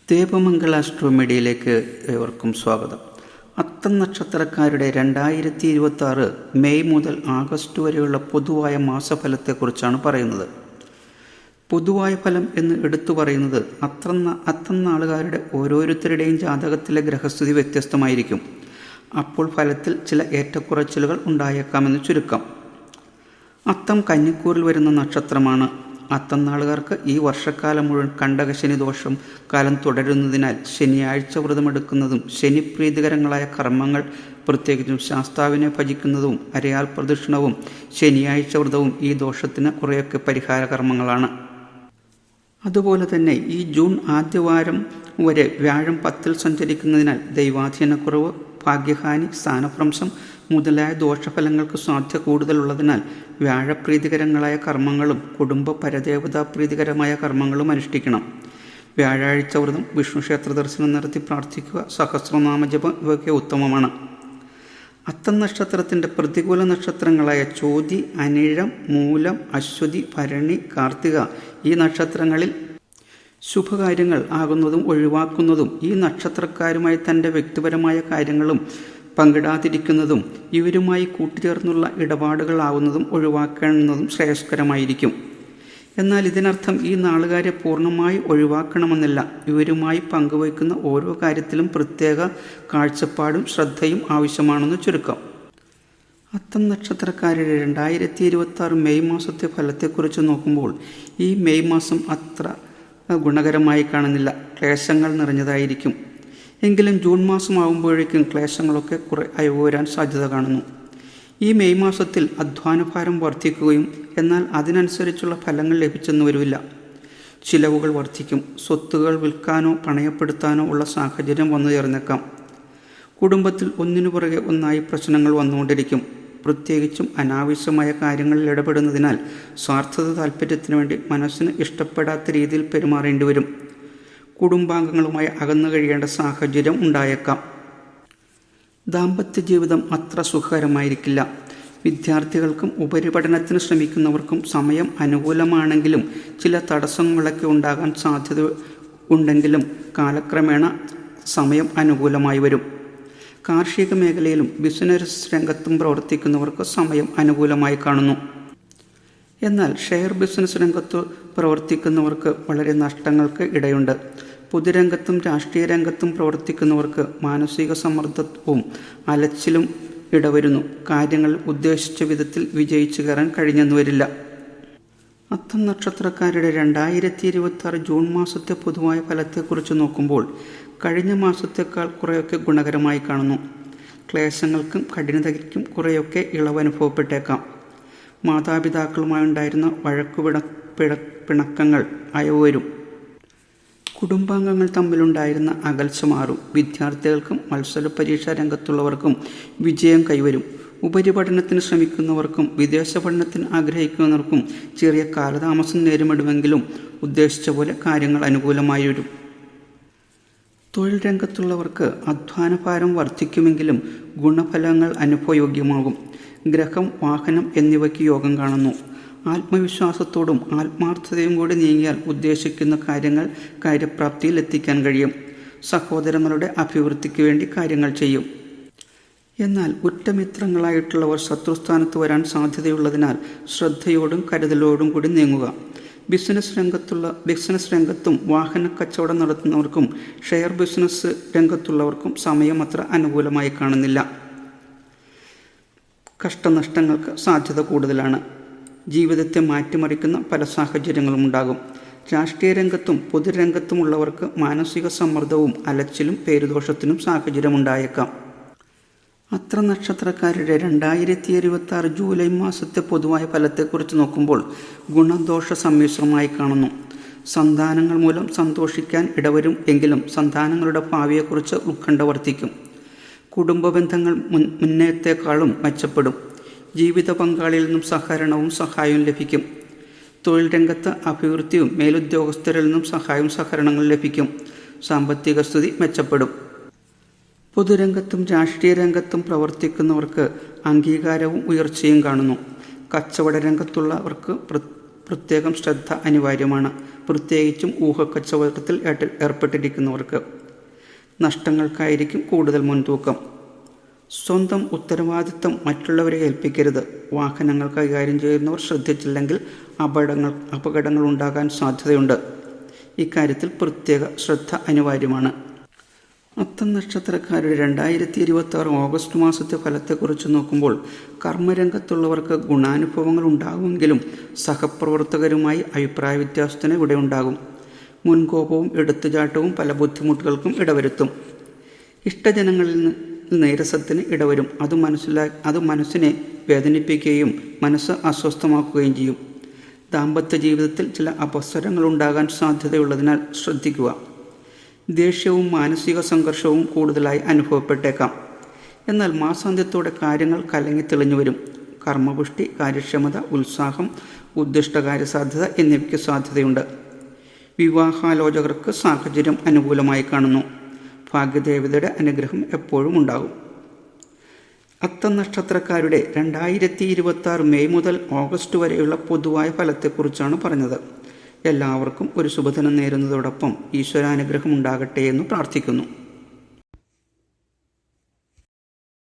ദേവമംഗള ആസ്ട്രോമീഡിയയിലേക്ക് ഏവർക്കും സ്വാഗതം. അത്തം നക്ഷത്രക്കാരുടെ 2026 മെയ് മുതൽ ആഗസ്റ്റ് വരെയുള്ള പൊതുവായ മാസഫലത്തെക്കുറിച്ചാണ് പറയുന്നത്. പൊതുവായ ഫലം എന്ന് എടുത്തു പറയുന്നത് അത്തം നാളുകാരുടെ ഓരോരുത്തരുടെയും ജാതകത്തിലെ ഗ്രഹസ്ഥിതി വ്യത്യസ്തമായിരിക്കും. അപ്പോൾ ഫലത്തിൽ ചില ഏറ്റക്കുറച്ചിലുകൾ ഉണ്ടായേക്കാമെന്ന് ചുരുക്കം. അത്തം കന്നിക്കൂറിൽ വരുന്ന നക്ഷത്രമാണ്. അത്തം നാളുകാർക്ക് ഈ വർഷക്കാലം മുഴുവൻ കണ്ടകശനി ദോഷം കാലം തുടരുന്നതിനാൽ ശനിയാഴ്ച വ്രതമെടുക്കുന്നതും ശനിപ്രീതികരങ്ങളായ കർമ്മങ്ങൾ, പ്രത്യേകിച്ചും ശാസ്താവിനെ ഭജിക്കുന്നതും അരയാൽ പ്രദക്ഷിണവും ശനിയാഴ്ച വ്രതവും ഈ ദോഷത്തിന് കുറേയൊക്കെ പരിഹാര കർമ്മങ്ങളാണ്. അതുപോലെ തന്നെ ഈ ജൂൺ ആദ്യവാരം വരെ വ്യാഴം 10-ൽ സഞ്ചരിക്കുന്നതിനാൽ ദൈവാധീനക്കുറവ്, ഭാഗ്യഹാനി, സ്ഥാനഭ്രംശം മുതലായ ദോഷഫലങ്ങൾക്ക് സാധ്യത കൂടുതലുള്ളതിനാൽ വ്യാഴപ്രീതികരങ്ങളായ കർമ്മങ്ങളും കുടുംബ പരദേവതാ പ്രീതികരമായ കർമ്മങ്ങളും അനുഷ്ഠിക്കണം. വ്യാഴാഴ്ച വ്രതം, വിഷ്ണു ക്ഷേത്ര ദർശനം നടത്തി പ്രാർത്ഥിക്കുക, സഹസ്രനാമജപം ഇവയൊക്കെ ഉത്തമമാണ്. അത്തം നക്ഷത്രത്തിൻ്റെ പ്രതികൂല നക്ഷത്രങ്ങളായ ചോതി, അനിഴം, മൂലം, അശ്വതി, ഭരണി, കാർത്തിക ഈ നക്ഷത്രങ്ങളിൽ ശുഭകാര്യങ്ങൾ ആകുന്നതും ഒഴിവാക്കുന്നതും, ഈ നക്ഷത്രക്കാരുമായി തൻ്റെ വ്യക്തിപരമായ കാര്യങ്ങളും പങ്കിടാതിരിക്കുന്നതും, ഇവരുമായി കൂട്ടിച്ചേർന്നുള്ള ഇടപാടുകളാവുന്നതും ഒഴിവാക്കുന്നതും ശ്രേയസ്കരമായിരിക്കും. എന്നാൽ ഇതിനർത്ഥം ഈ നാളുകാരെ പൂർണ്ണമായി ഒഴിവാക്കണമെന്നില്ല. ഇവരുമായി പങ്കുവയ്ക്കുന്ന ഓരോ കാര്യത്തിലും പ്രത്യേക കാഴ്ചപ്പാടും ശ്രദ്ധയും ആവശ്യമാണെന്ന് ചുരുക്കം. അത്തം നക്ഷത്രക്കാരുടെ 2026 മെയ് മാസത്തെ ഫലത്തെക്കുറിച്ച് നോക്കുമ്പോൾ ഈ മെയ് മാസം അത്ര ഗുണകരമായി കാണുന്നില്ല. ക്ലേശങ്ങൾ നിറഞ്ഞതായിരിക്കും. എങ്കിലും ജൂൺ മാസമാകുമ്പോഴേക്കും ക്ലേശങ്ങളൊക്കെ കുറെ അയവ് വരാൻ സാധ്യത കാണുന്നു. ഈ മെയ് മാസത്തിൽ അധ്വാനഭാരം വർദ്ധിക്കുകയും എന്നാൽ അതിനനുസരിച്ചുള്ള ഫലങ്ങൾ ലഭിച്ചെന്ന് വരില്ല. ചിലവുകൾ വർദ്ധിക്കും. സ്വത്തുകൾ വിൽക്കാനോ പണയപ്പെടുത്താനോ ഉള്ള സാഹചര്യം വന്നു ചേർന്നേക്കാം. കുടുംബത്തിൽ ഒന്നിനു പുറകെ ഒന്നായി പ്രശ്നങ്ങൾ വന്നുകൊണ്ടിരിക്കും. പ്രത്യേകിച്ചും അനാവശ്യമായ കാര്യങ്ങളിൽ ഇടപെടുന്നതിനാൽ സ്വാർത്ഥത താല്പര്യത്തിനു വേണ്ടി മനസ്സിന് ഇഷ്ടപ്പെടാത്ത രീതിയിൽ പെരുമാറേണ്ടി വരും. കുടുംബാംഗങ്ങളുമായി അകന്നു കഴിയേണ്ട സാഹചര്യം ഉണ്ടായേക്കാം. ദാമ്പത്യ ജീവിതം അത്ര സുഖകരമായിരിക്കില്ല. വിദ്യാർത്ഥികൾക്കും ഉപരിപഠനത്തിന് ശ്രമിക്കുന്നവർക്കും സമയം അനുകൂലമാണെങ്കിലും ചില തടസ്സങ്ങളൊക്കെ ഉണ്ടാകാൻ സാധ്യത ഉണ്ടെങ്കിലും കാലക്രമേണ സമയം അനുകൂലമായി വരും. കാർഷിക മേഖലയിലും ബിസിനസ് രംഗത്തും പ്രവർത്തിക്കുന്നവർക്ക് സമയം അനുകൂലമായി കാണുന്നു. എന്നാൽ ഷെയർ ബിസിനസ് രംഗത്ത് പ്രവർത്തിക്കുന്നവർക്ക് വളരെ നഷ്ടങ്ങൾക്ക് ഇടയുണ്ട്. പൊതുരംഗത്തും രാഷ്ട്രീയ രംഗത്തും പ്രവർത്തിക്കുന്നവർക്ക് മാനസിക സമ്മർദ്ദവും അലച്ചിലും ഇടവരുന്നു. കാര്യങ്ങൾ ഉദ്ദേശിച്ച വിധത്തിൽ വിജയിച്ചു കയറാൻ കഴിഞ്ഞെന്ന് വരില്ല. അത്തം നക്ഷത്രക്കാരുടെ 2026 ജൂൺ മാസത്തെ പൊതുവായ ഫലത്തെക്കുറിച്ച് നോക്കുമ്പോൾ കഴിഞ്ഞ മാസത്തേക്കാൾ കുറേയൊക്കെ ഗുണകരമായി കാണുന്നു. ക്ലേശങ്ങൾക്കും കഠിനതയ്ക്കും കുറേയൊക്കെ ഇളവ് അനുഭവപ്പെട്ടേക്കാം. മാതാപിതാക്കളുമായുണ്ടായിരുന്ന പിണക്കങ്ങൾ അയവ് വരും. കുടുംബാംഗങ്ങൾ തമ്മിലുണ്ടായിരുന്ന അകൽച്ച മാറും. വിദ്യാർത്ഥികൾക്കും മത്സര പരീക്ഷാ രംഗത്തുള്ളവർക്കും വിജയം കൈവരും. ഉപരിപഠനത്തിന് ശ്രമിക്കുന്നവർക്കും വിദേശ പഠനത്തിന് ആഗ്രഹിക്കുന്നവർക്കും ചെറിയ കാലതാമസം നേരിടുമെങ്കിലും ഉദ്ദേശിച്ച പോലെ കാര്യങ്ങൾ അനുകൂലമായി വരും. തൊഴിൽ രംഗത്തുള്ളവർക്ക് അധ്വാനഭാരം വർദ്ധിക്കുമെങ്കിലും ഗുണഫലങ്ങൾ അനുഭവയോഗ്യമാകും. ഗ്രഹം, വാഹനം എന്നിവയ്ക്ക് യോഗം കാണുന്നു. ആത്മവിശ്വാസത്തോടും ആത്മാർത്ഥതയും കൂടി നീങ്ങിയാൽ ഉദ്ദേശിക്കുന്ന കാര്യങ്ങൾ കാര്യപ്രാപ്തിയിൽ എത്തിക്കാൻ കഴിയും. സഹോദരങ്ങളുടെ അഭിവൃദ്ധിക്ക് വേണ്ടി കാര്യങ്ങൾ ചെയ്യും. എന്നാൽ ഉറ്റമിത്രങ്ങളായിട്ടുള്ളവർ ശത്രുസ്ഥാനത്ത് വരാൻ സാധ്യതയുള്ളതിനാൽ ശ്രദ്ധയോടും കരുതലോടും കൂടി നീങ്ങുക. ബിസിനസ് രംഗത്തും വാഹന കച്ചവടം നടത്തുന്നവർക്കും ഷെയർ ബിസിനസ് രംഗത്തുള്ളവർക്കും സമയം അത്ര അനുകൂലമായി കാണുന്നില്ല. കഷ്ടനഷ്ടങ്ങൾക്ക് സാധ്യത കൂടുതലാണ്. ജീവിതത്തെ മാറ്റിമറിക്കുന്ന പല സാഹചര്യങ്ങളും ഉണ്ടാകും. രാഷ്ട്രീയ രംഗത്തും പൊതുരംഗത്തുമുള്ളവർക്ക് മാനസിക സമ്മർദ്ദവും അലച്ചിലും പേരുദോഷത്തിനും സാഹചര്യമുണ്ടായേക്കാം. അത്ര നക്ഷത്രക്കാരുടെ 2026 ജൂലൈ മാസത്തെ പൊതുവായ ഫലത്തെക്കുറിച്ച് നോക്കുമ്പോൾ ഗുണദോഷ സമ്മിശ്രമായി കാണുന്നു. സന്താനങ്ങൾ മൂലം സന്തോഷിക്കാൻ ഇടവരും. എങ്കിലും സന്താനങ്ങളുടെ ഭാവിയെക്കുറിച്ച് ഉത്കണ്ഠ വർദ്ധിക്കും. കുടുംബ ബന്ധങ്ങൾ മുന്നേറ്റത്തെക്കാളും മെച്ചപ്പെടും. ജീവിത പങ്കാളിയിൽ നിന്നും സഹകരണവും സഹായവും ലഭിക്കും. തൊഴിൽ രംഗത്ത് അഭിവൃദ്ധിയും മേലുദ്യോഗസ്ഥരിൽ നിന്നും സഹായവും സഹകരണങ്ങളും ലഭിക്കും. സാമ്പത്തിക സ്ഥിതി മെച്ചപ്പെടും. പൊതുരംഗത്തും രാഷ്ട്രീയ രംഗത്തും പ്രവർത്തിക്കുന്നവർക്ക് അംഗീകാരവും ഉയർച്ചയും കാണുന്നു. കച്ചവട രംഗത്തുള്ളവർക്ക് പ്രത്യേകം ശ്രദ്ധ അനിവാര്യമാണ്, പ്രത്യേകിച്ചും ഊഹക്കച്ചവടത്തിൽ ഏർപ്പെട്ടിരിക്കുന്നവർക്ക്. നഷ്ടങ്ങൾക്കായിരിക്കും കൂടുതൽ മുൻതൂക്കം. സ്വന്തം ഉത്തരവാദിത്തം മറ്റുള്ളവരെ ഏൽപ്പിക്കരുത്. വാഹനങ്ങൾ കൈകാര്യം ചെയ്യുന്നവർ ശ്രദ്ധിച്ചില്ലെങ്കിൽ അപകടങ്ങൾ ഉണ്ടാകാൻ സാധ്യതയുണ്ട്. ഇക്കാര്യത്തിൽ പ്രത്യേക ശ്രദ്ധ അനിവാര്യമാണ്. അത്തം നക്ഷത്രക്കാരുടെ 2026 ഓഗസ്റ്റ് മാസത്തെ ഫലത്തെക്കുറിച്ച് നോക്കുമ്പോൾ കർമ്മരംഗത്തുള്ളവർക്ക് ഗുണാനുഭവങ്ങൾ ഉണ്ടാകുമെങ്കിലും സഹപ്രവർത്തകരുമായി അഭിപ്രായ വ്യത്യാസത്തിന് ഇവിടെ ഉണ്ടാകും. മുൻകോപവും എടുത്തുചാട്ടവും പല ബുദ്ധിമുട്ടുകൾക്കും ഇടവരുത്തും. ഇഷ്ടജനങ്ങളിൽ നീരസത്തിന് ഇടവരും. അത് മനസ്സിനെ വേദനിപ്പിക്കുകയും മനസ്സ് അസ്വസ്ഥമാക്കുകയും ചെയ്യും. ദാമ്പത്യ ജീവിതത്തിൽ ചില അപസ്വരങ്ങൾ ഉണ്ടാകാൻ സാധ്യതയുള്ളതിനാൽ ശ്രദ്ധിക്കുക. ദേഷ്യവും മാനസിക സംഘർഷവും കൂടുതലായി അനുഭവപ്പെട്ടേക്കാം. എന്നാൽ മാസാന്ത്യത്തോടെ കാര്യങ്ങൾ കലങ്ങി തെളിഞ്ഞു വരും. കർമ്മപുഷ്ടി, കാര്യക്ഷമത, ഉത്സാഹം, ഉദ്ദിഷ്ട കാര്യസാധ്യത എന്നിവയ്ക്ക് സാധ്യതയുണ്ട്. വിവാഹാലോചകർക്ക് സാഹചര്യം അനുകൂലമായി കാണുന്നു. ഭാഗ്യദേവതയുടെ അനുഗ്രഹം എപ്പോഴും ഉണ്ടാകും. അത്തം നക്ഷത്രക്കാരുടെ 2026 മെയ് മുതൽ ഓഗസ്റ്റ് വരെയുള്ള പൊതുവായ ഫലത്തെക്കുറിച്ചാണ് പറഞ്ഞത്. എല്ലാവർക്കും ഒരു ശുഭദിനം നേരുന്നതോടൊപ്പം ഈശ്വരാനുഗ്രഹം ഉണ്ടാകട്ടെ എന്ന് പ്രാർത്ഥിക്കുന്നു.